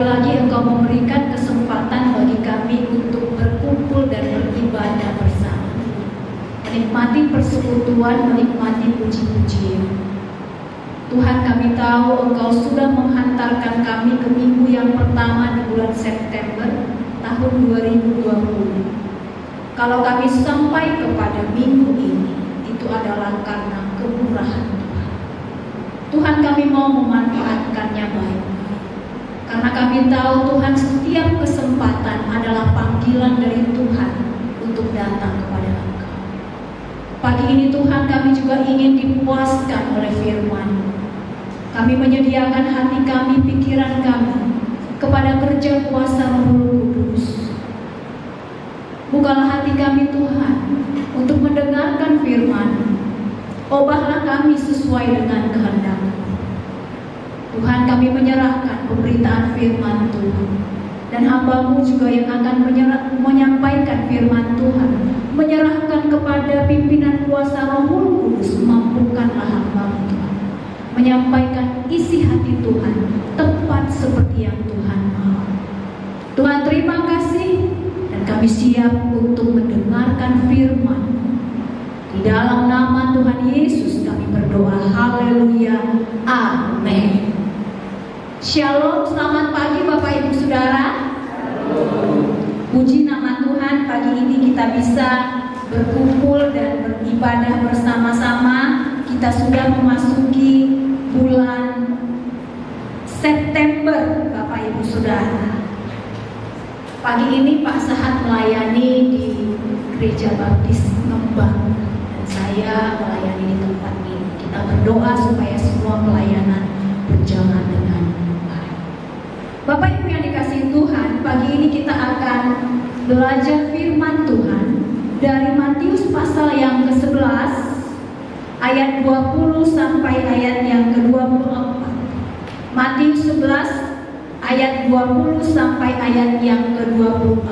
Lagi Engkau memberikan kesempatan bagi kami untuk berkumpul dan beribadah bersama, menikmati persekutuan, menikmati puji-pujian. Tuhan, kami tahu Engkau sudah menghantarkan kami ke minggu yang pertama di bulan September tahun 2020. Kalau kami sampai kepada minggu ini, itu adalah karena kemurahan Tuhan. Tuhan, kami mau memanfaatkannya baik. Karena kami tahu Tuhan, setiap kesempatan adalah panggilan dari Tuhan untuk datang kepada Engkau. Pagi ini Tuhan, kami juga ingin dipuaskan oleh firman. Kami menyediakan hati kami, pikiran kami kepada kerja kuasa Roh Kudus. Bukalah hati kami Tuhan untuk mendengarkan firman. Ubahlah kami sesuai dengan kehendak-Mu. Tuhan, kami menyerahkan pemberitaan firman Tuhan, dan hamba-Mu juga yang akan menyampaikan firman Tuhan, menyerahkan kepada pimpinan kuasa Roh Kudus. Mampukanlah hamba-Mu Tuhan menyampaikan isi hati Tuhan tepat seperti yang Tuhan mau. Tuhan, terima kasih, dan kami siap untuk mendengarkan firman. Di dalam nama Tuhan Yesus kami berdoa. Haleluya. Amin. Shalom, selamat pagi Bapak Ibu Saudara. Puji nama Tuhan, pagi ini kita bisa berkumpul dan beribadah bersama-sama. Kita sudah memasuki bulan September Bapak Ibu Saudara. Pagi ini Pak Sahat melayani di Gereja Baptis Ngembang, dan saya melayani di tempat ini. Kita berdoa supaya semua pelayanan berjalan dengan Bapak Ibu yang dikasihi Tuhan, pagi ini kita akan belajar firman Tuhan dari Matius pasal yang ke-11 ayat 20 sampai ayat yang ke-24. Matius 11 ayat 20 sampai ayat yang ke-24.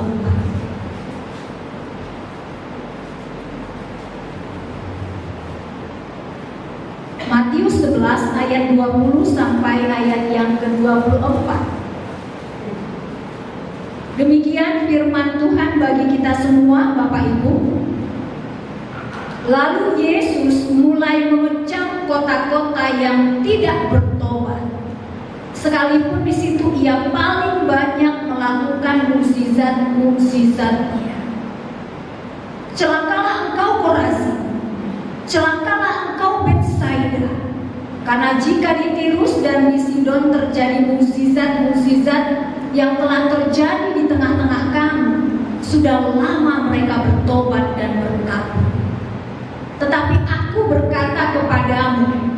Matius 11 ayat 20 sampai ayat yang ke-24. Demikian firman Tuhan bagi kita semua Bapak Ibu. Lalu Yesus mulai mengecam kota-kota yang tidak bertobat, sekalipun di situ Ia paling banyak melakukan mukjizat-mukjizatnya. Celakalah engkau Korazin, celakalah engkau Betsaida, karena jika di Tirus dan di Sidon terjadi mukjizat-mukjizat yang telah terjadi di tengah-tengah kamu, sudah lama mereka bertobat dan berkabul. Tetapi aku berkata kepadamu,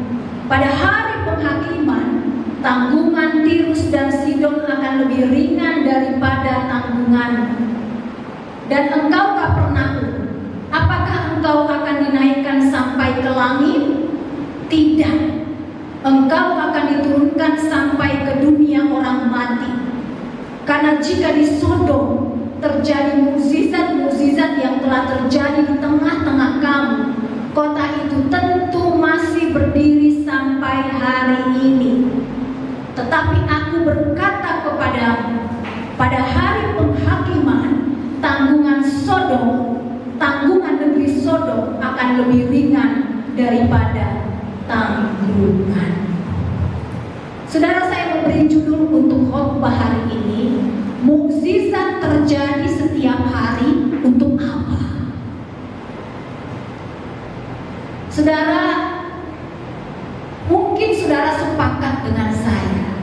pada hari penghakiman, tanggungan Tirus dan Sidon akan lebih ringan daripada tanggunganmu. Dan engkau Kapernaum, apakah engkau akan dinaikkan sampai ke langit? Tidak, engkau akan diturunkan sampai ke dunia orang mati. Karena jika di Sodom terjadi mukjizat-mukjizat yang telah terjadi di tengah-tengah kamu, kota itu tentu masih berdiri sampai hari ini. Tetapi aku berkata kepadamu, pada hari penghakiman, tanggungan negeri Sodom akan lebih ringan daripada tanggungan. Saudara, saya memberi judul untuk khotbah hari ini, mukjizat terjadi setiap hari untuk apa? Saudara, mungkin saudara sepakat dengan saya,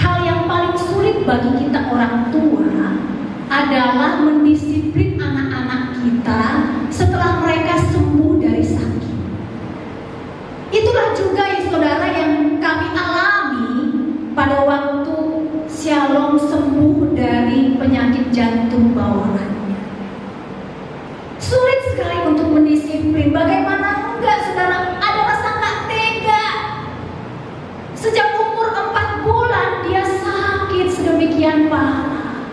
hal yang paling sulit bagi kita orang tua adalah mendisiplin anak-anak kita setelah mereka sembuh dari sakit. Itulah juga ya saudara yang kami alami pada waktu Shalom sembuh dari penyakit jantung bawaannya. Sulit sekali untuk mendisiplin. Bagaimana enggak saudara, ada rasa gak tega. Sejak umur 4 bulan dia sakit sedemikian parah.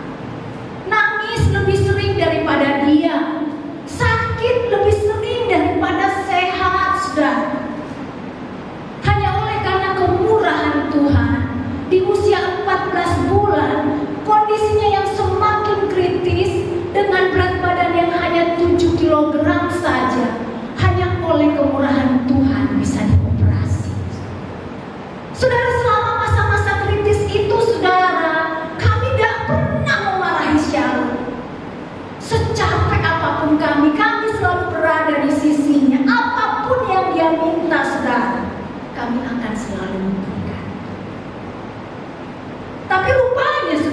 Nangis lebih sering daripada dia, sakit lebih sering daripada sehat saudara. Hanya oleh karena kemurahan Tuhan, di usia 14 bulan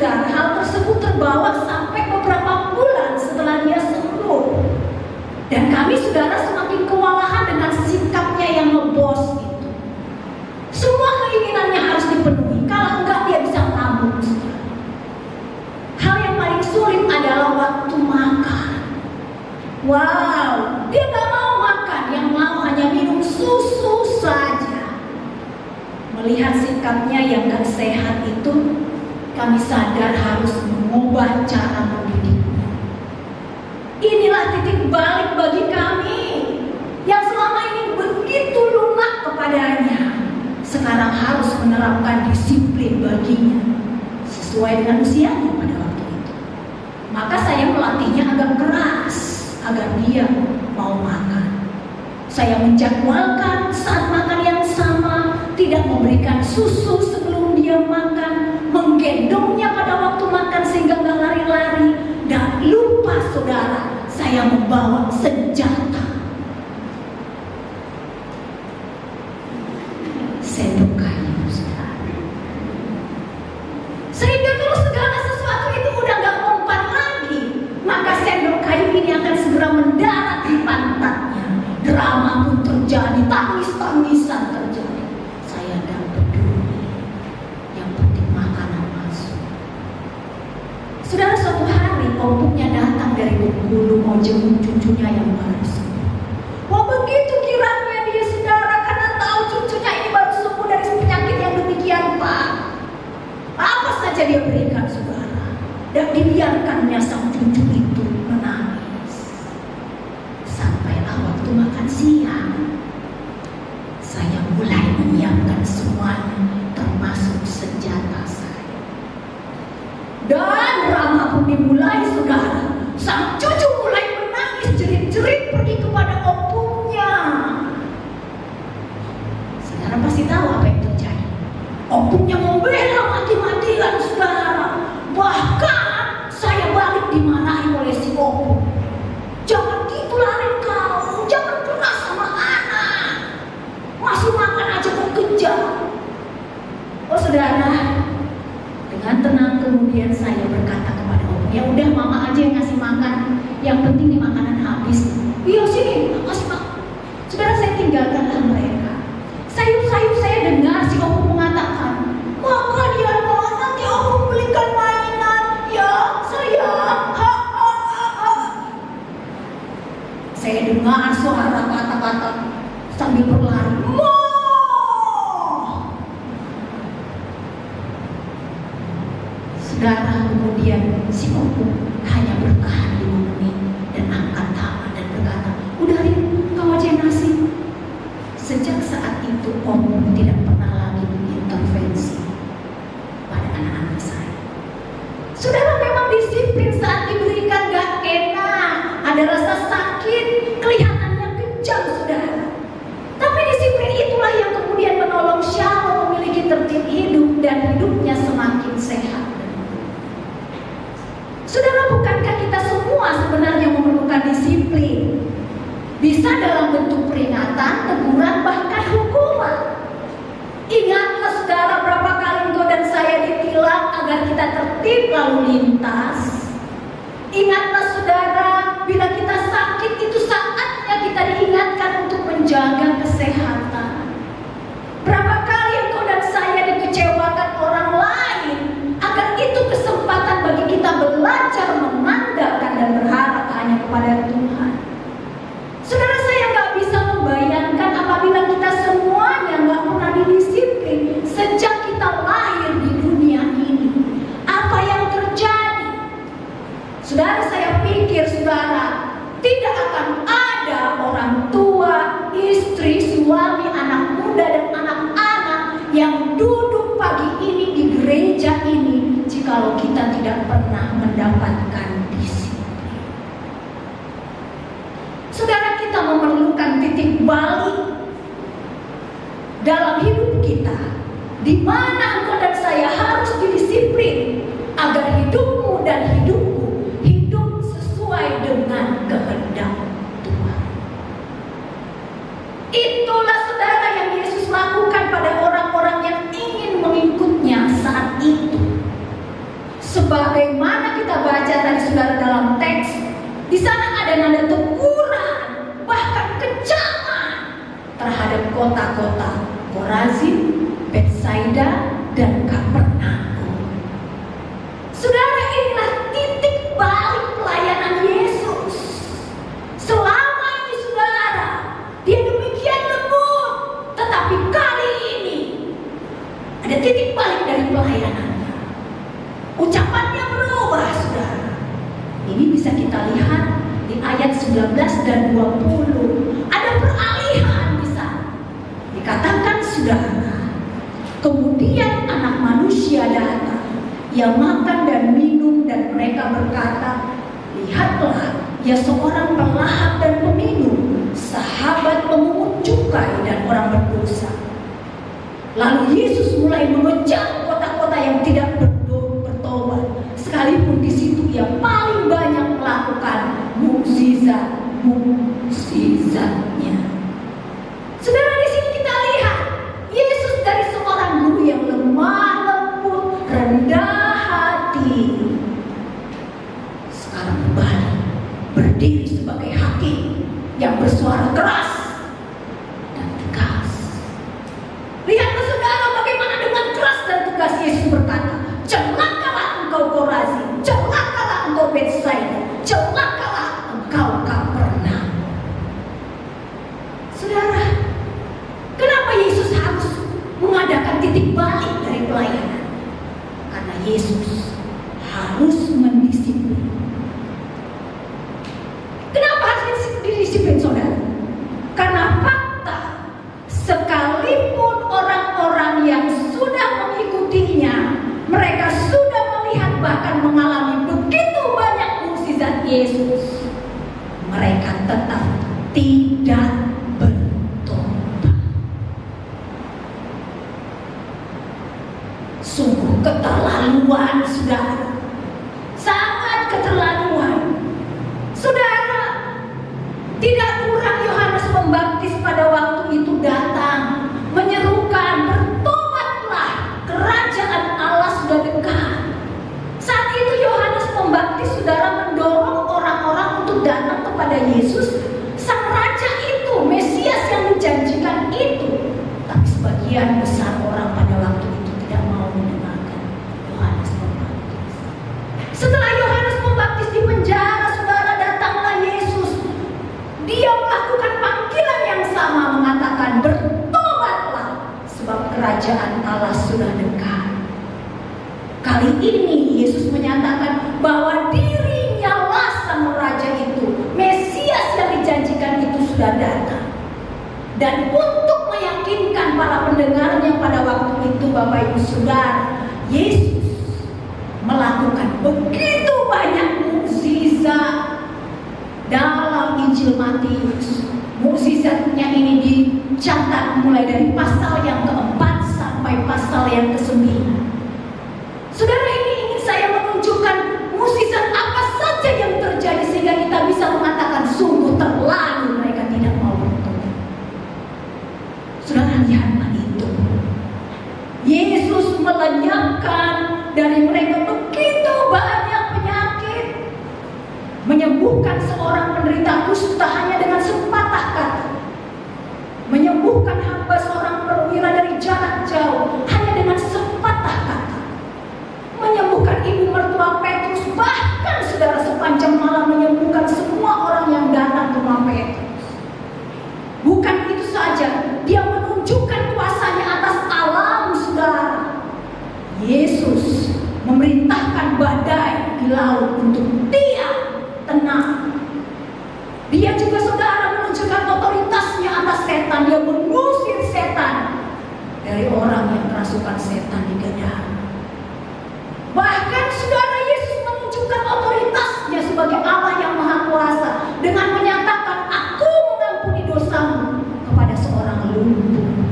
saudara, hal tersebut terbawa sampai beberapa bulan setelah dia sembuh. Dan kami, saudara, semakin kewalahan dengan sikapnya yang ngebos itu. Semua keinginannya harus dipenuhi, kalau enggak dia bisa ngamuk. Hal yang paling sulit adalah waktu makan. Wow, dia gak mau makan, yang mau hanya minum susu saja. Melihat sikapnya yang gak sehat itu, kami sadar harus mengubah cara mendidiknya. Inilah titik balik bagi kami yang selama ini begitu lunak kepadanya. Sekarang harus menerapkan disiplin baginya sesuai dengan usianya pada waktu itu. Maka saya melatihnya agak keras agar dia mau makan. Saya menjadwalkan saat makan yang sama, tidak memberikan susu sebelum dia makan, menggendongnya pada waktu makan sehingga nggak lari-lari. Dan lupa, saudara, saya membawa senjata. Sendok kayu, saudara. Sehingga kalau segala sesuatu itu udah gak mempan lagi, maka sendok kayu ini akan segera mendarat di pantatnya. Drama pun terjadi, tangis-tangisan terjadi. Saya gak peduli, yang penting makanan masuk. Saudara, suatu hari opungnya datang dari Bengkulu mau jenguk cucunya yang baru sembuh. Wah, begitu kiranya dia, saudara, karena tahu cucunya ini baru sembuh dari penyakit yang demikian, Pak. Apa saja dia berikan, saudara, dan dibiarkannya sang cucu itu menangis. Sampailah waktu makan siang, saya mulai menyiapkan semuanya, termasuk senjata saya. Dan drama pun dimulai, saudara. Sang cucu mulai menangis jerit-jerit pergi kepada opungnya. Saudara pasti tahu apa yang terjadi. Opungnya membela mati-matian, saudara. Bahkan saya balik dimarahi oleh si opung. Jangan gitu lari kau, jangan keras sama anak. Masih makan aja kau kejar. Oh, saudara, dengan tenang kemudian saya berkata kepada opung, ya udah mama aja yang ngasih makan, yang penting nih makanan habis. Iya sini, kasih makan. Saudara, saya tinggalkanlah mereka. Sayup-sayup saya dengar si opung mengatakan, makan ya Nok, nanti opung belikan mainan ya sayang. Saya dengar suara kata-kata sambil berlari. Saudara, kemudian si opung hanya bertahan 5 menit dan angkat tangan dan berkata, udah Rin, kau aja yang ngasih. Sejak saat itu opung tidak pernah lagi mengintervensi pada anak-anak saya. Saudara, memang disiplin saat diberikan gak enak, ada rasa sakit, kelihatannya kejam, saudara. Tapi disiplin itulah yang kemudian menolong Shalom memiliki tertib hidup dan hidupnya semakin sehat. Saudara, bukankah kita semua sebenarnya memerlukan disiplin? Bisa dalam bentuk peringatan, teguran, bahkan hukuman. Ingatlah, saudara, berapa kali engkau dan saya ditilang agar kita tertib lalu lintas. Ingatlah, saudara, bila kita sakit itu saatnya kita diingatkan untuk menjaga kesehatan. Berapa kali engkau dan saya dikecewakan orang lain, agar itu kesempatan bagi kita belajar mengandalkan dan berharap hanya kepada Tuhan. Saudara, saya gak bisa membayangkan apabila kita semuanya gak pernah didisiplin sejak kita lahir di dunia ini. Apa yang terjadi? Saudara, saya pikir, saudara, tidak akan ada orang tua, istri, suami, anak muda, dan anak-anak yang duduk pagi ini di gereja ini jikalau kita tidak pernah mendapatkan disiplin. Saudara, kita memerlukan titik balik dalam hidup kita, di mana engkau dan saya harus didisiplin agar hidupmu dan hidupku hidup sesuai dengan kehendak Tuhan. Itulah, saudara, yang Yesus lakukan pada orang-orang yang ingin mengikutnya saat itu. Sebagaimana kita baca tadi saudara dalam teks, di sana ada nada teguran, bahkan kecaman terhadap kota-kota Korazim, Betsaida, dan Kapernaum. Saudara, inilah titik balik pelayanan Yesus. Selama ini saudara, dia demikian lembut, tetapi kali ini ada titik balik dari pelayanannya. Ucapannya berubah, saudara. Ini bisa kita lihat di ayat 19 dan 20. Ada peralihan di sana. Dikatakan, saudara, kemudian Anak Manusia datang. Ia makan dan minum, dan mereka berkata, lihatlah, ia seorang pelahap dan peminum, sahabat pemungut cukai dan orang berdosa. Lalu Yesus mulai mengejak kota-kota yang tidak bertobat, sekalipun di situ ia paling banyak melakukan mukjizat-mukjizatnya. Saudara, di sini kita lihat Yesus dari seorang guru yang lemah lembut, rendah hati, sekarang berbalik, berdiri sebagai hakim yang bersuara keras dan tegas. Lihatlah saudara, bagaimana dengan keras dan tegas Yesus berkata, celakalah engkau Korazim, celakalah engkau Betsaida, celakalah engkau Kapernaum. Saudara, kenapa Yesus harus mengadakan titik balik dari pelayanan? Karena Yesus harus mendisiplin. Kenapa harus didisiplin, saudara? Karena fakta, sekalipun orang-orang yang sudah mengikutinya, mereka sudah melihat bahkan mengalami begitu banyak mukjizat Yesus, mereka tetap tidak bertobat. Sungguh keterlaluan, saudara. Sangat keterlaluan. Saudara, tidak kurang Yohanes Pembaptis pada waktu itu datang menyerukan, bertobatlah, kerajaan Allah sudah dekat. Saat itu Yohanes Pembaptis, saudara, mendorong orang-orang untuk datang kepada Yesus, sang raja itu, Mesias yang dijanjikan itu. Tapi sebagian besar orang pada waktu itu tidak mau mendengarkan Yohanes Pembaptis. Setelah Yohanes Pembaptis dipenjara, saudara, datanglah Yesus. Dia melakukan panggilan yang sama, mengatakan, bertobatlah, sebab kerajaan Allah sudah dekat. Kali ini Yesus menyatakan bahwa dirinya lah sang raja itu, Mesias yang dijanjikan itu sudah datang. Dan untuk meyakinkan para pendengarnya pada waktu itu, Bapak Ibu Saudara, Yesus melakukan begitu banyak mukjizat dalam Injil Matius. Mukjizatnya ini dicatat mulai dari pasal yang keempat sampai pasal yang ke-9. Saudara, ini ingin saya menunjukkan mukjizat apa saja yang terjadi sehingga kita bisa mengatakan sungguh terlalu mereka tidak mau bertobat. Saudara, lihatlah itu. Yesus melenyapkan dari mereka begitu banyak penyakit, menyembuhkan seorang penderita kusta hanya dengan sepatah kata, menyembuhkan hamba seorang perwira dari jarak jauh hanya dengan sepatah kata, menyembuhkan ibu mertua Petrus, bahkan saudara sepanjang malam menyembuhkan semua orang yang datang ke rumah Petrus. Bukan itu saja, dia menunjukkan kuasanya atas alam, saudara. Yesus memerintahkan badai di laut untuk diam, tenang. Dia juga, saudara, menunjukkan otoritasnya atas setan. Dia mengusir setan dari orang yang kerasukan setan di Gadara. Bahkan saudara, Yesus menunjukkan otoritasnya sebagai Allah yang Maha Kuasa dengan menyatakan, aku mengampuni dosamu, kepada seorang lumpuh,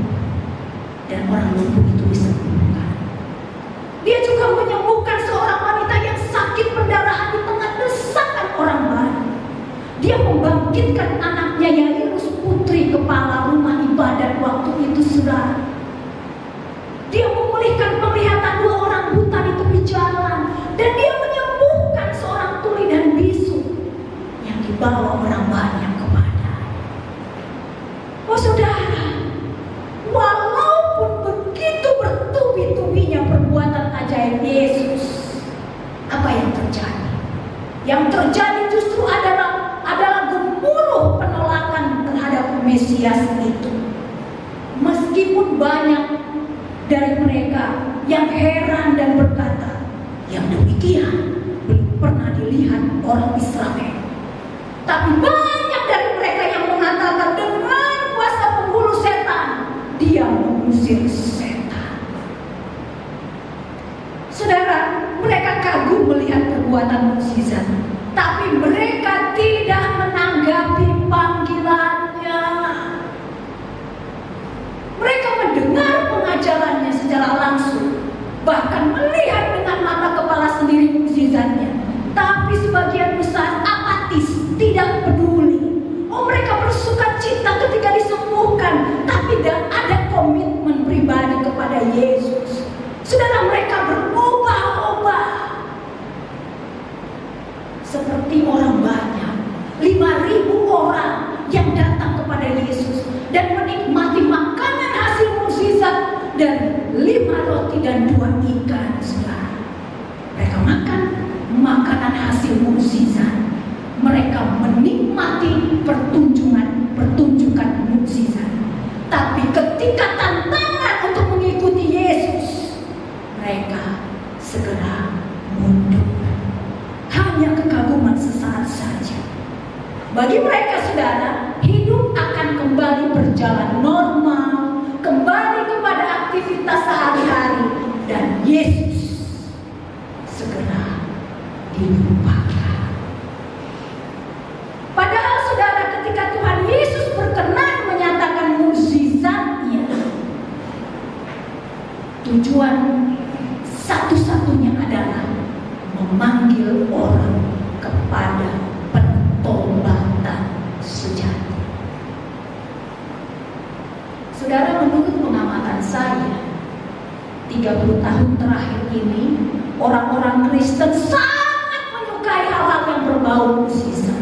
dan orang lumpuh itu disembuhkan. Dia juga menyembuhkan seorang wanita yang sakit pendarahan di tengah desakan orang banyak. Dia membangkitkan anaknya Yairus, putri kepala rumah ibadat waktu itu, saudara. Dia memulihkan penglihatan dua orang buta di tepi jalan. Dan Yang terjadi justru adalah gemuruh penolakan terhadap Mesias itu. Meskipun banyak dari mereka yang heran dan berkata, yang demikian belum pernah dilihat orang Israel. Tapi banyak dari mereka yang mengatakan dengan kuasa penghulu setan, dia mengusir setan. Saudara, mereka kagum melihat perbuatan mukjizat, tapi mereka tidak menanggapi panggilannya. Mereka mendengar pengajarannya secara langsung, bahkan melihat dengan mata kepala sendiri mukjizatnya. Tapi sebagian besar apatis, tidak peduli. Oh, mereka bersuka cita ketika disembuhkan, tapi tidak ada komitmen pribadi kepada Yesus. Saudara, mereka berubah-ubah seperti orang banyak, 5.000 orang yang datang kepada Yesus dan menikmati makanan hasil mukjizat dan 5 roti dan 2 ikan. Saudara, mereka makan makanan hasil mukjizat. Mereka menikmati pertunjukan mukjizat. Tapi ketika tantangan untuk mengikuti Yesus, mereka segera mundur. Hanya kekaguman sesaat saja. Bagi mereka, saudara, hidup akan kembali berjalan normal, kembali kepada aktivitas sehari-hari, dan Yesus segera dilupakan. Padahal, saudara, ketika Tuhan Yesus berkenan menyatakan mukjizatnya, tujuan satu-satunya adalah memanggil orang kepada pertobatan sejati. Saudara, menurut pengamatan saya, 30 tahun terakhir ini, orang-orang Kristen sangat menyukai hal-hal yang berbau mukjizat.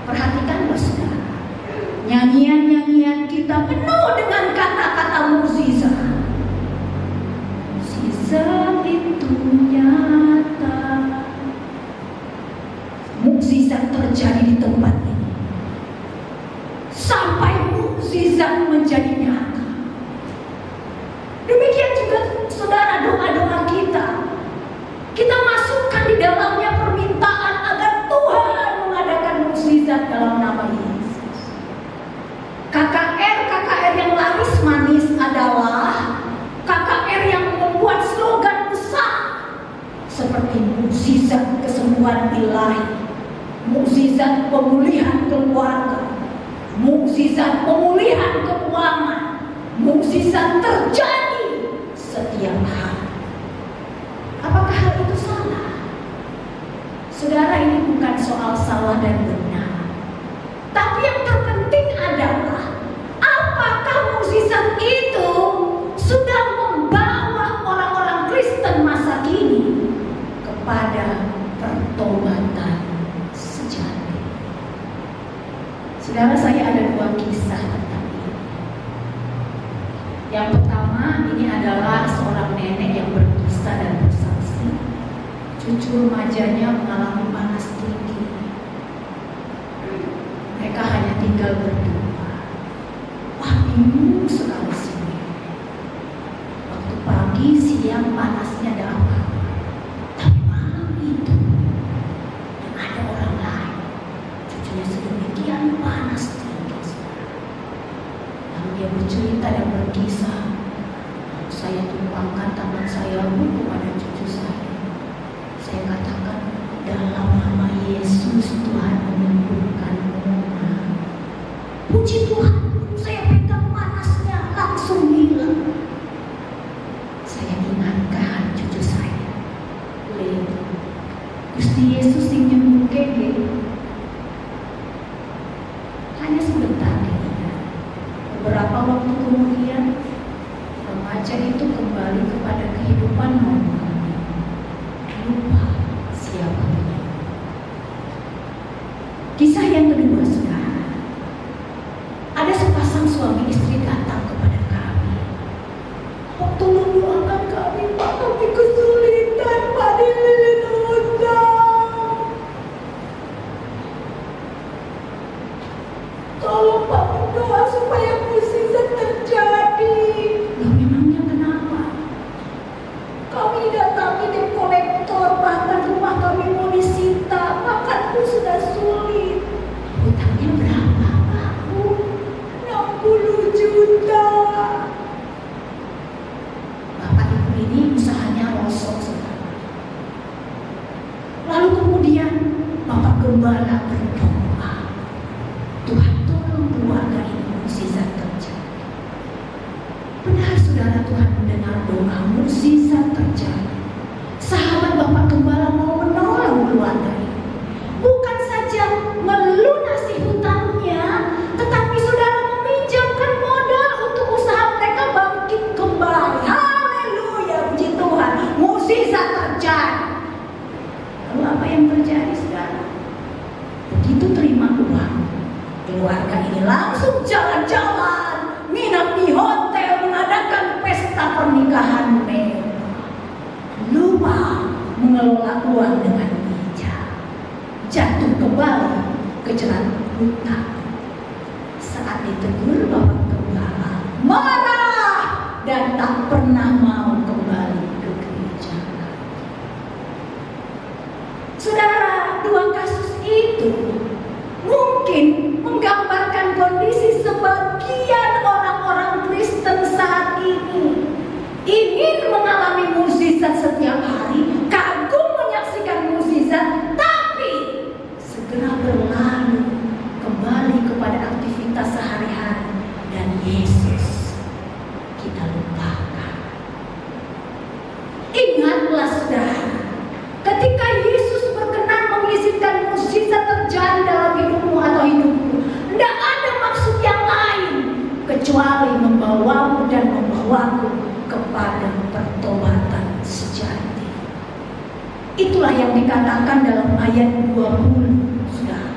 Perhatikan, saudara, nyanyian-nyanyian kita penuh dengan kata-kata mukjizat. Mukjizat itu nyata. Mukjizat terjadi di tempat ini. Sampai mukjizat menjadi nyata. Demikian juga, saudara, doa-doa kita. Kita masukkan di dalamnya permintaan agar Tuhan mengadakan mukjizat dalam nama Yesus. KKR yang laris manis adalah KKR yang membuat slogan besar seperti mukjizat kesembuhan ilahi, mukjizat pemulihan keluarga, mukjizat pemulihan keuangan, mukjizat terjadi setiap hari. Apakah hal itu salah? Saudara, ini bukan soal salah dan benar. Tapi yang terpenting adalah apakah mukjizat itu sudah membawa orang-orang Kristen masa kini kepada pertobatan sejati. Saudara, saya ada 2 kisah tentang ini. Yang pertama, ini adalah seorang nenek yang berkisah dan bersaksi. Cucu remajanya mengalami panas tinggi. Mereka hanya tinggal berdua. Wah, bingung sekali sini. Waktu pagi, siang panasnya dapat. Tapi malam itu, dan ada orang lain, cucunya sedemikian panas tinggi. Lalu dia bercerita dan berkisah. Saya tumpangkan tangan saya kepada cucu saya. Saya katakan, dalam nama Yesus Tuhan menyembuhkanmu. Puji Tuhan, saya pegang panasnya langsung hilang. Saya ingatkan cucu saya, Gusti Yesus yang nyembuhkan dia. Hanya sebentar dia. Beberapa waktu kemudian, remaja itu kembali kepada kehidupan normal. Lupa siapa dia. Kisah yang kedua, saudara. Ada sepasang suami istri datang kepada kami. Pak, tolong doakan kami, Pak, kami kesulitan, Pak, dililit hutang. gembala berdoa, Tuhan tolong keluarga ini mukjizat terjadi. Benar saudara, Tuhan mendengar doa, mukjizat terjadi. Sahabat Bapak Gembala mau menolong keluarga ini. Bukan saja melunasi hutangnya, tetapi saudara meminjamkan modal untuk usaha mereka bangkit kembali. Haleluya, puji Tuhan, mukjizat terjadi. Lalu apa yang terjadi saudara? Begitu terima uang, keluarga ini langsung jalan-jalan, nginap di hotel, mengadakan pesta pernikahan mewah. Lupa mengelola uang dengan bijak, jatuh kembali ke jerat hutang. Saat ditegur Bapak Gembala, marah dan tak pernah mau kembali ke gereja. Saudara, dua kasus itu mungkin menggambarkan kondisi sebagian orang-orang Kristen saat ini. Ingin mengalami mukjizat setiap hari, kagum menyaksikan mukjizat, tapi segera berlalu kembali kepada aktivitas sehari-hari dan Yesus kita lupakan. Ingatlah saudara, ketika Yesus berkenan mengizinkan mukjizat terjadi dalam hidupmu atau hidupku, tidak ada maksud yang lain kecuali membawamu dan membawaku kepada pertobatan sejati. Itulah yang dikatakan dalam ayat 20, saudara.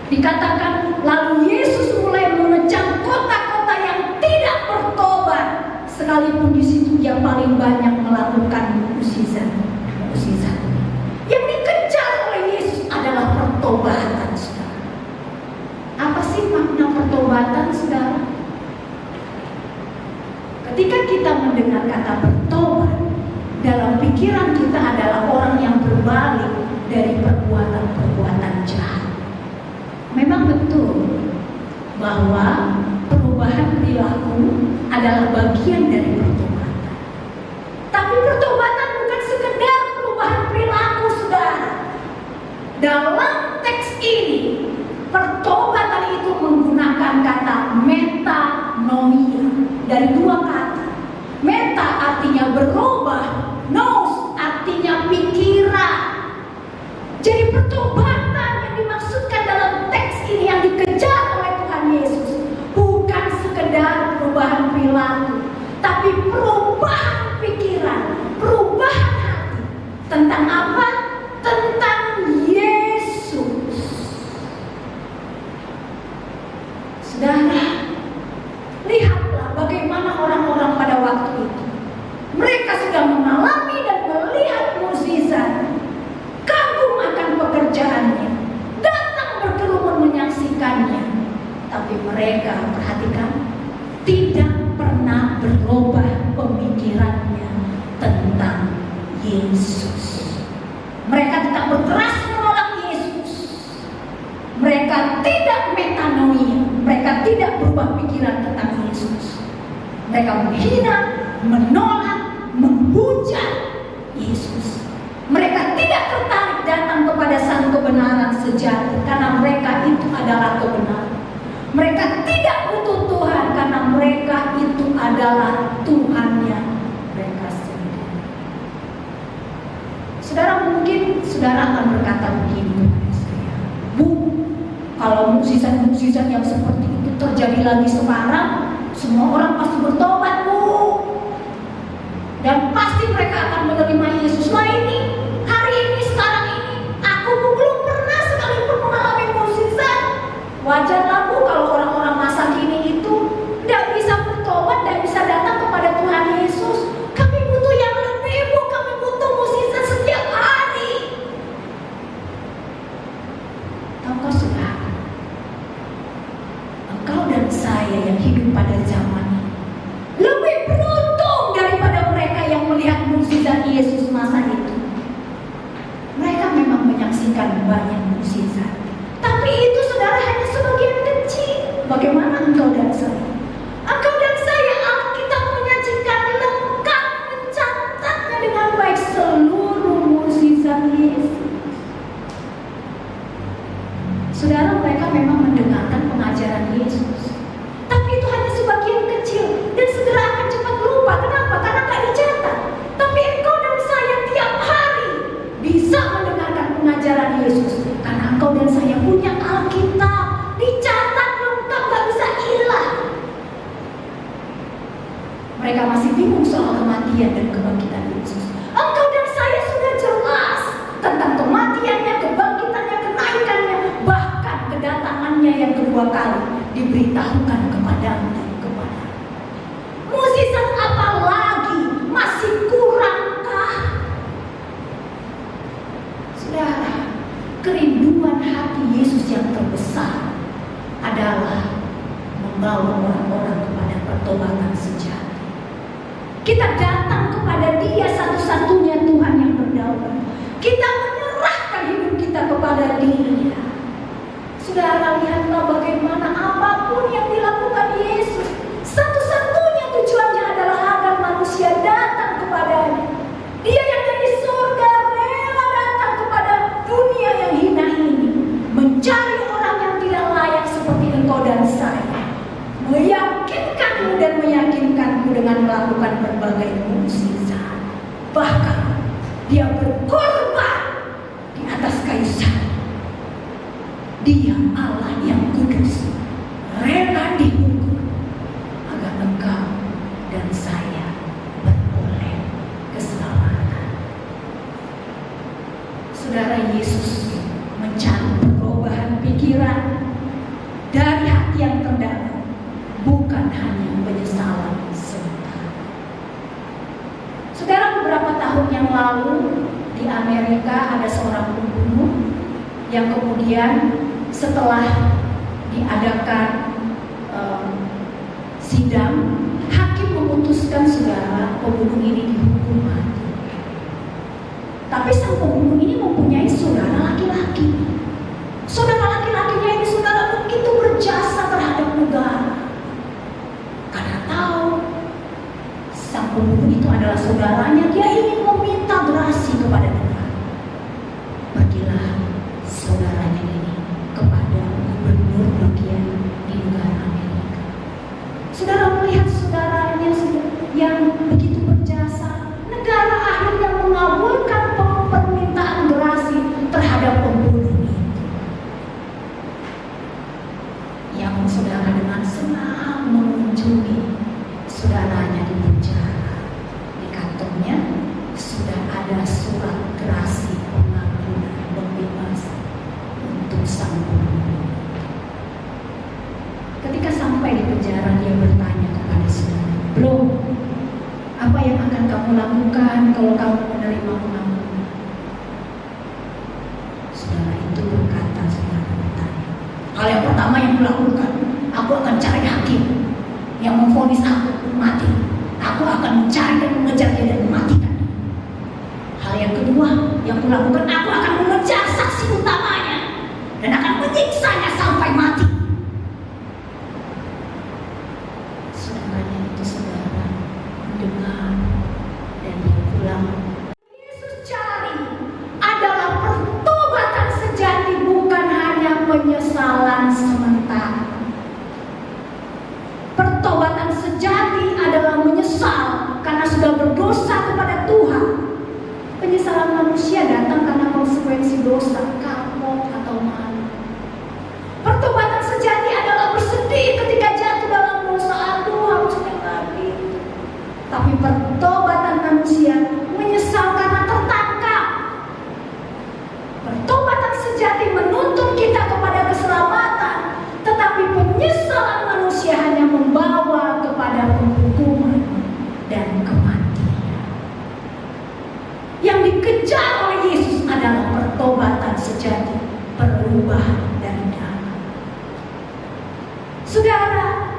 Dikatakan, lalu Yesus mulai mengecam kota-kota yang tidak bertobat, sekalipun di situ dia paling banyak melakukan mukjizat. Yang dikejar oleh Yesus adalah pertobatan, saudara. Apa sih makna pertobatan, saudara? Ketika kita mendengar kata bertobat, dalam pikiran kita adalah orang yang berbalik dari perbuatan-perbuatan jahat. Memang betul bahwa perubahan perilaku adalah bagian dari pertobatan. Tapi pertobatan bukan sekedar perubahan perilaku, saudara. Dalam teks ini, pertobatan itu menggunakan kata metanoia dari dua kata. Meta artinya berubah, nous artinya pikiran. Jadi pertobatan yang dimaksudkan dalam teks ini yang dikejar oleh Tuhan Yesus bukan sekedar perubahan perilaku, tapi perubahan pikiran, perubahan hati. Tentang apa? Tentang Yesus. Saudara, lihatlah bagaimana orang-orang pada waktu itu. Mereka sudah mengalami dan melihat mukjizat, kagum akan pekerjaannya, datang berkerumun menyaksikannya. Tapi mereka, perhatikan, tidak pernah berubah pemikirannya tentang Yesus. Mereka tetap berkeras menolak Yesus. Mereka tidak metanoia, mereka tidak berubah pikiran tentang Yesus. Mereka menghina, menolak, menghujat Yesus. Mereka tidak tertarik datang kepada sang kebenaran sejati karena mereka itu adalah kebenaran. Mereka tidak butuh Tuhan karena mereka itu adalah Tuhannya mereka sendiri. Saudara, mungkin saudara akan berkata begini, Bu, kalau mukjizat-mukjizat yang seperti itu terjadi lagi sekarang, semua orang pasti bertobat, Bu. Dan pasti mereka akan menerima Yesus. Lah ini, hari ini, sekarang ini, aku belum pernah sekalipun mengalami mukjizat. Wajarlah, Bu, kalau orang-orang masa kini itu tidak bisa bertobat, tidak bisa datang kepada Tuhan Yesus. Kami butuh yang lebih, Bu. Kami butuh mukjizat setiap hari. Tahukah saudara, engkau dan saya yang hidup pada zaman ini lebih beruntung daripada mereka yang melihat mukjizat Yesus masa itu. Mereka memang menyaksikan banyak mukjizat, tapi itu saudara hanya sebagian kecil. Bagaimana engkau dan saya? Engkau dan saya, Alkitab menyajikan lengkap, mencatatnya dengan baik seluruh mukjizat Yesus. mendengarkan pengajaran Yesus. Tapi itu hanya sebagian kecil dan segera akan cepat lupa. Kenapa? Karena tak dicatat. Tapi engkau dan saya tiap hari bisa mendengarkan pengajaran Yesus karena engkau dan saya punya Alkitab, dicatat lengkap, gak bisa hilang. Mereka masih bingung soal kematian dan kebangkitan Yesus. Engkau dan saya sudah jelas tentang kematiannya, kebangkitannya, kenaikannya, bahkan kedatangannya yang kedua kali diberitahukan kepadamu dan kepada. Mukjizat apa lagi? Masih kurangkah? Saudara, kerinduan hati Yesus yang terbesar adalah membawa orang-orang kepada pertobatan sejati. Kita datang kepada Dia satu-satunya Tuhan yang berdaulat. Kita menyerahkan hidup kita kepada Dia. Saudara, lihatlah bagaimana apapun yang dilakukan Yesus, satu-satunya tujuannya adalah agar manusia datang kepadanya. Dia yang dari surga rela datang kepada dunia yang hina ini, mencari orang yang tidak layak seperti engkau dan saya, meyakinkanmu dan meyakinkanku dengan melakukan berbagai mukjizat. Bahkan Dia berkorban di atas kayu salib. Dia Allah yang kudus, rela dihukum agar engkau dan saya beroleh keselamatan. Saudara, Yesus mencari perubahan pikiran dari hati yang terdalam, bukan hanya penyesalan sementara. Saudara, beberapa tahun yang lalu di Amerika ada seorang pembunuh yang kemudian setelah diadakan sidang, hakim memutuskan saudara pembunuh ini dihukum mati. Tapi sang pembunuh ini mempunyai saudara laki-laki. Saudara laki-lakinya ini saudara begitu berjasa terhadap negara. Karena tahu sang pembunuh itu adalah saudaranya, dia ingin meminta gerasi kepada negara. Pergilah saudaranya ini kepada gubernur bagian di negara Amerika. Saudara melihat saudaranya yang begitu berjasa, negara akhirnya mengabulkan permintaan gerasi terhadap pembunuh itu. Yang saudara dengan senang mengunjungi saudaranya di penjara. Di kantongnya sudah ada surat gerasi pengampunan pembebasan untuk sang pembunuh. Ketika sampai di penjara, dia bertanya kepada saudara, "Bro, apa yang akan kamu lakukan kalau kamu menerima pengampunan?" Saudara itu berkata, saudara bertanya, "Hal yang pertama yang kulakukan, aku akan cari hakim yang memvonis aku mati. Aku akan mencari dan mengejar dia dan mematikan. Hal yang kedua yang kulakukan, aku akan mengejar saksi utamanya dan akan menyiksanya sampai mati." Saudaranya itu saudara mendengar dan dia pulang. Yesus cari adalah pertobatan sejati, bukan hanya penyesalan sementara. Pertobatan sejati adalah menyesal karena sudah berdosa kepada Tuhan. Penyesalan manusia datang karena konsekuensi dosa, kapok atau malu. Pertobatan sejati adalah bersedih ketika jatuh dalam dosa. Aduh, harusnya lagi. Tapi pertobatan manusia menyesal karena tertangkap. Pertobatan sejati menuntun kita kepada keselamatan, tetapi penyesalan manusia hanya membawa kepada penghukuman dan kematian. Yang dikejar oleh Yesus adalah pertobatan sejati, perubahan dari dalam. Saudara,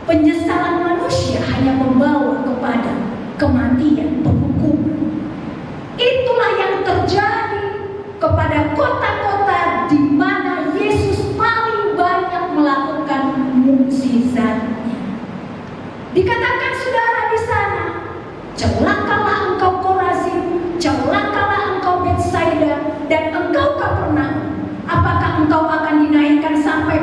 penyesalan manusia hanya membawa kepada kematian, penghukuman. Itulah yang terjadi kepada kota-kota di mana Yesus paling banyak melakukan mukjizatnya. Dikatakan saudara di sana, "Celakalah engkau Korazim, celakalah engkau Betsaida, dan engkau Kapernaum. Apakah engkau akan dinaikkan sampai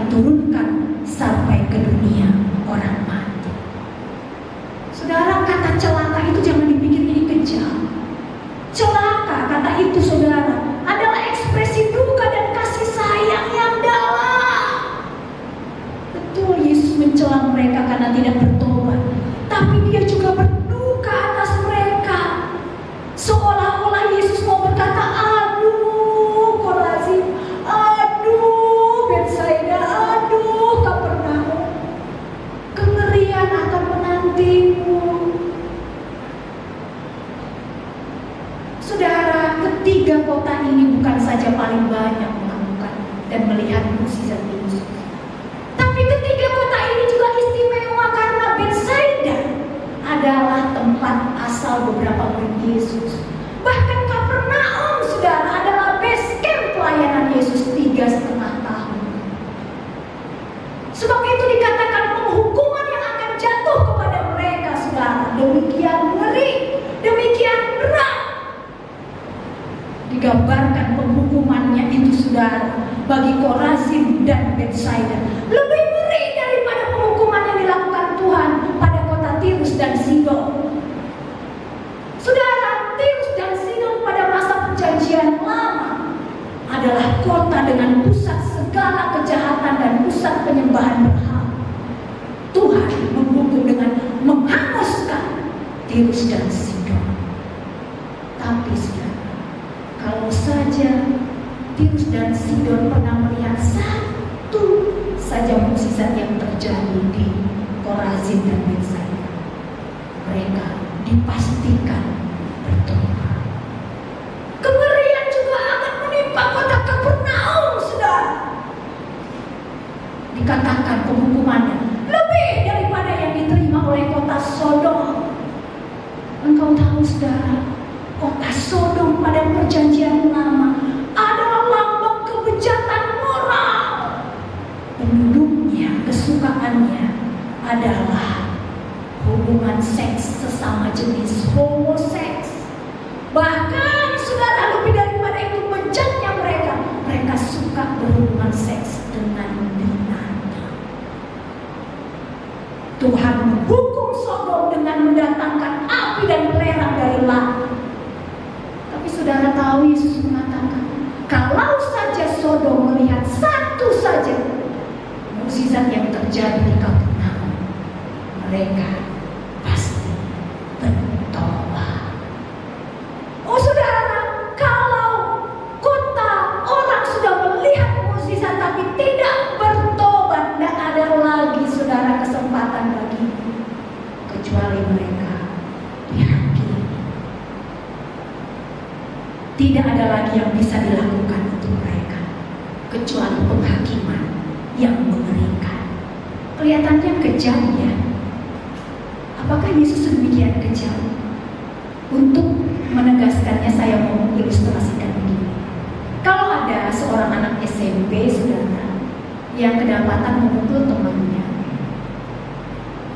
diturunkan sampai ke dunia orang mati. Saudara, kata celaka itu jangan dipikir ini kejam. Celaka, kata itu saudara, adalah ekspresi duka dan kasih sayang yang dalam. Betul, Yesus mencela mereka karena tidak bertobat, tapi dia juga berduka atas mereka. Seolah-olah Yesus mau berkata, aduh Korazim, aduh Betsaida, aduh Kapernaum, kengerian akan menantimu. Saudara, ketiga kota ini bukan saja paling banyak melakukan dan melihat mukjizat Yesus, tapi ketiga kota ini juga istimewa karena Betsaida adalah tempat asal beberapa murid Yesus. Bahkan Kapernaum, saudara, adalah base camp pelayanan Yesus 3,5 tahun. Sebab itu dikatakan penghukuman yang akan jatuh kepada mereka, saudara, demikian ngeri, demikian berat. Digambarkan penghukumannya itu, saudara, bagi Korazim dan Betsaida lebih ngeri daripada penghukuman yang dilakukan Tuhan pada kota Tirus dan Sidon. Saudara, Tirus dan Sidon pada masa perjanjian lama adalah kota dengan pusat segala kejahatan dan pusat penyembahan berhala. Tuhan menghukum dengan menghanguskan Tirus dan Sidon. Tapi saudara, kalau saja Tirus dan Sidon pernah melihat satu saja mukjizat yang terjadi di Korazim dan Betsaida, mereka dipastikan bertobat. Kengerian juga akan menimpa kota Kapernaum, saudara. Dikatakan penghukumannya lebih daripada yang diterima oleh kota Sodom. Engkau tahu, saudara, kota Sodom pada perjanjian lama adalah lambang kebejatan moral. Penduduknya, kesukaannya adalah hubungan seks sesama jenis, homoseks. Bahkan saudara, lebih daripada itu bejatnya mereka suka berhubungan seks dengan binatang. Tuhan menghukum Sodom dengan mendatangkan api dan belerang dari langit. Tapi saudara tahu, Yesus mengatakan, kalau saja Sodom melihat satu saja mukjizat yang terjadi di Kapernaum, mereka pasti bertobat. Oh saudara, kalau kota orang sudah melihat mukjizat tapi tidak bertobat, tidak ada lagi, saudara, kesempatan bagi kecuali mereka dihakimi. Tidak ada lagi yang bisa dilakukan untuk mereka kecuali penghakiman yang mengerikan. Kelihatannya kejam, ya. Apakah Yesus demikian kejam? Untuk menegaskannya, saya mau mengilustrasikan begini. Kalau ada seorang anak SMP, saudara, yang kedapatan memukul temannya,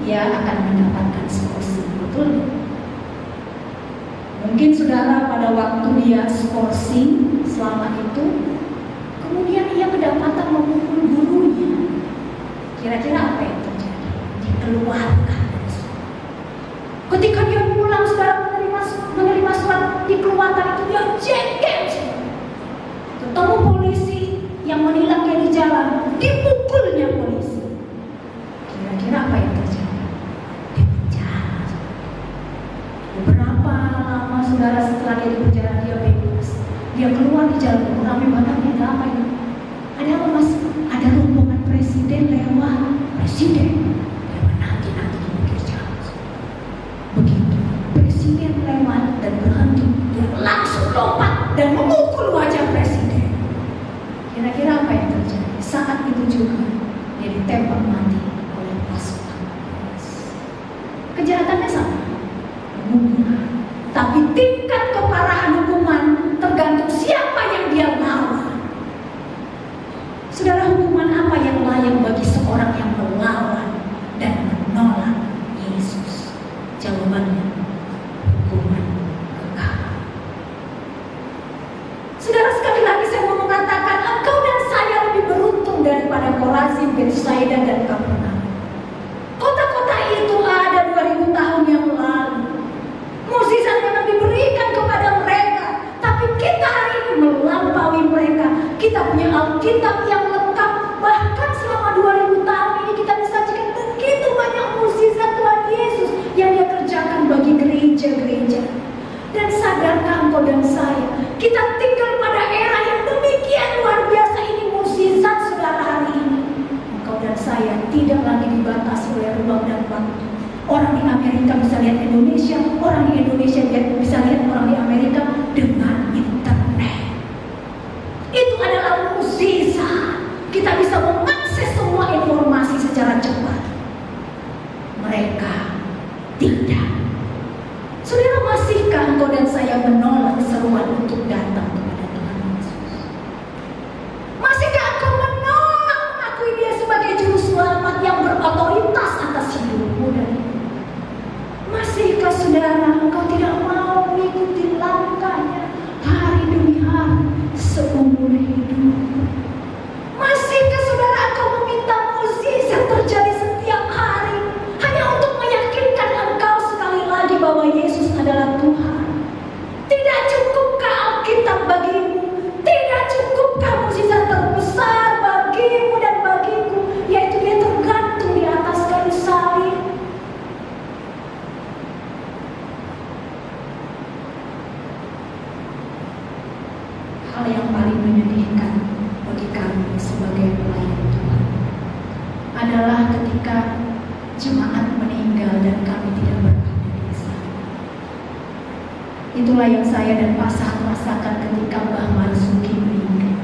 ia akan mendapatkan skorsing, betul? Mungkin saudara pada waktu dia skorsing selama itu, kemudian ia kedapatan memukul gurunya. Kira-kira apa yang terjadi? Dikeluarkan dari sekolah. Ketika dia pulang, saudara, menerima surat dikeluarkan itu, dia jengkel. Ketemu polisi yang menilang dia di jalan, dipukulnya polisi. Kira-kira apa yang terjadi? Dipenjara. Beberapa lama, saudara, setelah dia dipenjara, dia bebas. Dia keluar di jalan, ramai banget. Ada apa ini? Ada apa, mas? Ada rombongan presiden lewat. Presiden lewat nanti di pinggir jalan. Begitu presiden lewat dan berhenti, dia langsung lompat dan memukul wajah presiden. Kira-kira apa yang terjadi? Saat itu juga dia ditembak mati oleh pasukan. Kejahatannya sama, membunuh. Tapi tingkat keparahan hukuman tergantung siapa yang dia lawan. Saudara, hukuman apa yang layak bagi seorang yang melawan dan menolak Yesus? Jawabannya, hukuman kekal. Saudara, sekali lagi saya mau mengatakan, engkau dan saya lebih beruntung daripada Korazim dan saya. Kita tinggal pada era yang demikian luar biasa. Ini mukjizat saudara hari ini. Engkau dan saya tidak lagi dibatasi oleh ruang dan waktu. Orang di Amerika bisa lihat Indonesia, orang di Indonesia bisa lihat orang di Amerika dengan internet. Itu adalah mukjizat. Kita bisa mengakses semua informasi secara cepat. Mereka tidak. Saudara, masihkah engkau dan saya menolak seruan untuk datang kepada Tuhan Yesus? Masihkah engkau menolak mengakui Dia sebagai juru selamat yang berotoritas atas hidupmu dan hidupmu? Masihkah saudara engkau tidak mau mengikuti langkahnya hari demi hari seumur hidup? Masihkah saudara engkau meminta mukjizat terjadi setiap hari hanya untuk meyakinkan engkau sekali lagi bahwa Yesus adalah Tuhan? Tidak cukupkah Alkitab bagimu? Tidak cukupkah mukjizat terbesar bagimu dan bagiku, yaitu Dia tergantung di atas kayu salib? Hal yang paling menyedihkan bagi kami sebagai pelayan Tuhan adalah ketika jemaat meninggal dan kami tidak berada di sana. Itulah yang saya dan Pak Sah rasakan ketika Mbah Marzuki meninggal.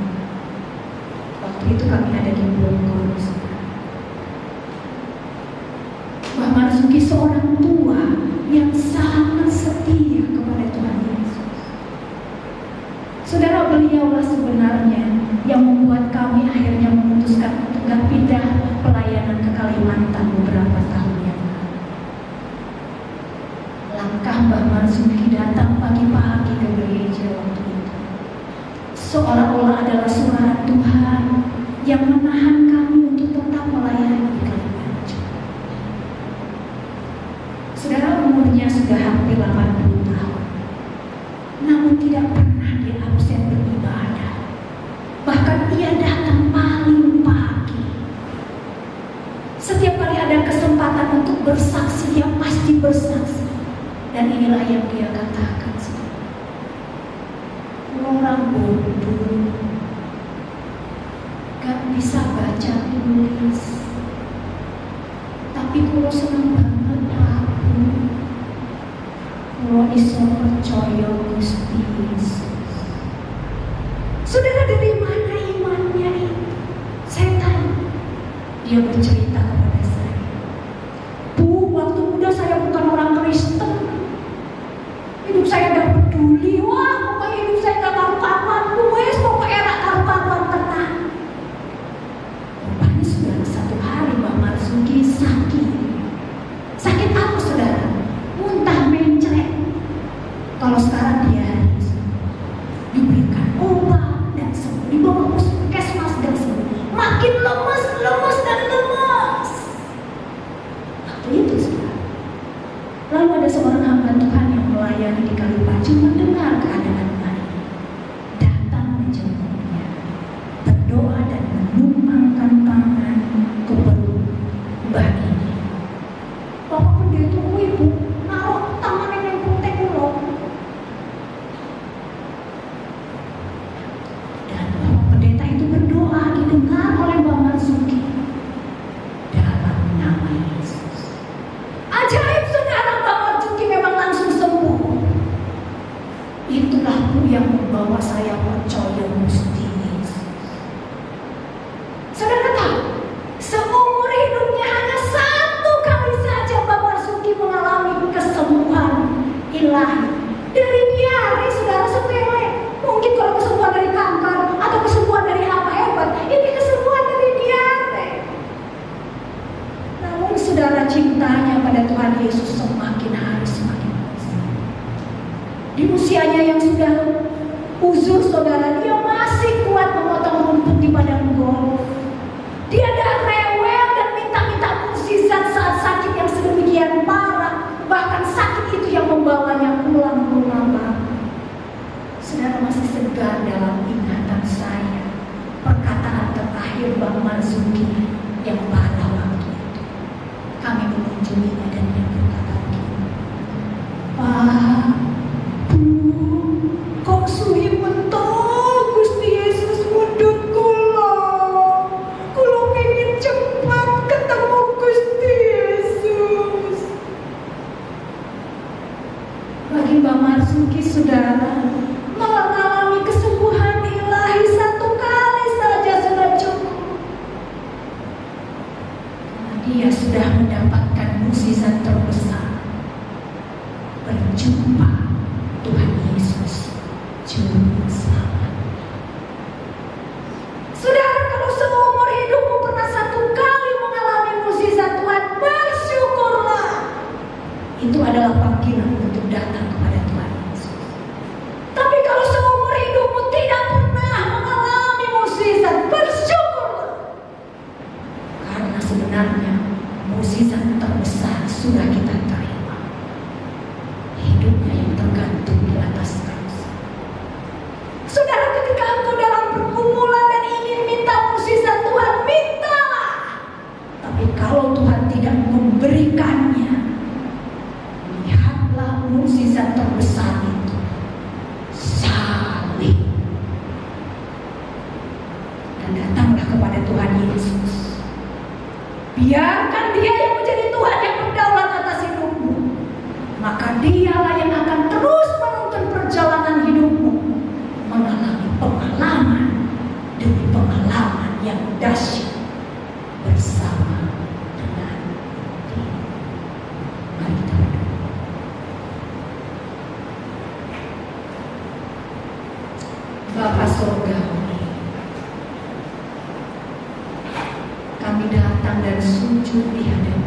Waktu itu kami ada di Bogor. Mbah Marzuki seorang tua yang sangat setia kepada Tuhan Yesus. Saudara, beliaulah sebenarnya yang membuat kami akhirnya memutuskan untuk gak pindah pelayanan ke Kalimantan beberapa tahun yang lalu. Langkah Mbah Marzuki datang pagi-pagi ke gereja waktu itu seolah-olah adalah suara Tuhan yang menahan kami untuk tetap melayani di Kalimantan. Saudara, umurnya sudah hampir 80 tahun, namun tidak pernah dia absen beribadah. Bahkan ia datang paling pagi. Setiap kali ada kesempatan untuk bersaksi, dia pasti bersaksi. Dan inilah yang dia katakan, orang bodoh gak bisa baca tulis, tapi kalau senang banget aku kalau iso percaya Gusti Yesus. Saudara, dari mana imannya itu? Saya tanya. Dia bercerita kepada saya, Bu, waktu muda saya bukan orang Kristen. Hidup saya gak peduli. Wah, pokoknya hidup saya gak karu-karuan. Wes, pokoknya gak karu-karuan tenang. Rupanya saudara, satu hari Mbak Marzuki sakit. Sakit apa saudara? Muntah mencret. Kalau sekarang dia diberikan obat dan sembuh, dibawa ke puskesmas dan sembuh. Makin lemas dan lemas. Waktu itu saudara, lalu ada seorang hamba Tuhan yang melayani di Kalipacu mendengar keadaan bayi, datang menjemputnya, berdoa dan menumpangkan tangan ke perut mbah ini. Bapak pendeta, ibu naruh tangan yang putih kulo. Dan Bapak pendeta itu berdoa, didengar oleh Mbak Marzuki dalam nama Yesus. Ajaib saudara, Mbak Marzuki memang langsung sembuh. Itulah Bu yang membawa saya percaya Gusti Yesus. Saudara tahu, seumur hidupnya hanya satu kali saja Mbak Marzuki mengalami kesembuhan ilahi. Dari diare, saudara, sepele. Mungkin kalau kesembuhan dari kanker atau kesembuhan dari apa hebat, ini kesembuhan dari diare. Namun saudara, cintanya pada Tuhan Yesus semakin hari semakin besar. Di usianya yang sudah uzur saudara, dia masih kuat memotong rumput di padang golf. Dia tidak rewel dan minta-minta mukjizat saat sakit yang sedemikian parah. Bahkan sakit itu yang membawanya pulang ke rumah Bapak. Saudara, masih segar dalam ingatan saya perkataan terakhir Mbak Marzuki yang pada waktu itu kami mengunjunginya dan dia berkata begini, Pak, Bu, Kok suhi mentok Gusti Yesus mundut kula. Kula pengen cepat ketemu Gusti Yesus. Bagi Mbak Marsuki, saudara, mengalami kesembuhan ilahi satu kali saja sudah cukup. Karena dia sudah mendapatkan mukjizat terbesar, berjumpa Tuhan Yesus Juru Selamat. Saudara, kalau seumur hidupmu pernah satu kali mengalami mukjizat Tuhan, bersyukurlah. Itu adalah panggilan untuk datang kepada Tuhan Yesus. Tapi kalau seumur hidupmu tidak pernah mengalami mukjizat, bersyukurlah. Karena sebenarnya mukjizat terbesar sudah kita terima. Hidupnya yang tergantung di atas terus. Saudara, ketika engkau dalam pergumulan dan ingin minta mukjizat Tuhan, mintalah. Tapi kalau Tuhan tidak memberikannya, lihatlah mukjizat terbesar itu, salib. Dan datanglah kepada Tuhan Yesus. Biarkan Dia yang menjadi Tuhan yang berdaulat atas hidupmu. Maka Dialah yang akan terus menuntun perjalanan hidupmu, mengalami pengalaman demi pengalaman yang dahsyat bersama dengan Dia. Mari kita berdoa. Bapa Surgawi, kami datang dan sujud di hadapan